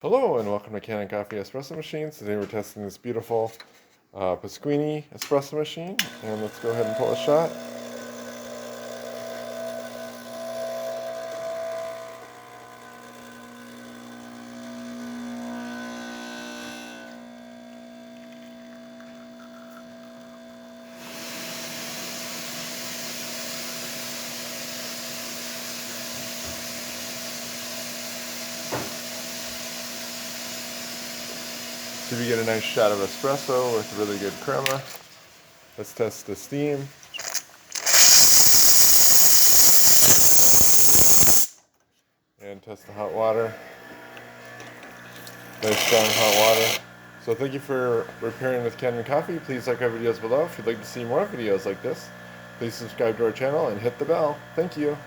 Hello and welcome to Kanen Coffee Espresso Machines. Today we're testing this beautiful Pasquini espresso machine, and let's go ahead and pull a shot. So we get a nice shot of espresso with really good crema. Let's test the steam. And test the hot water. Nice strong hot water. So thank you for repairing with Kanen Coffee. Please like our videos below. If you'd like to see more videos like this, please subscribe to our channel and hit the bell. Thank you.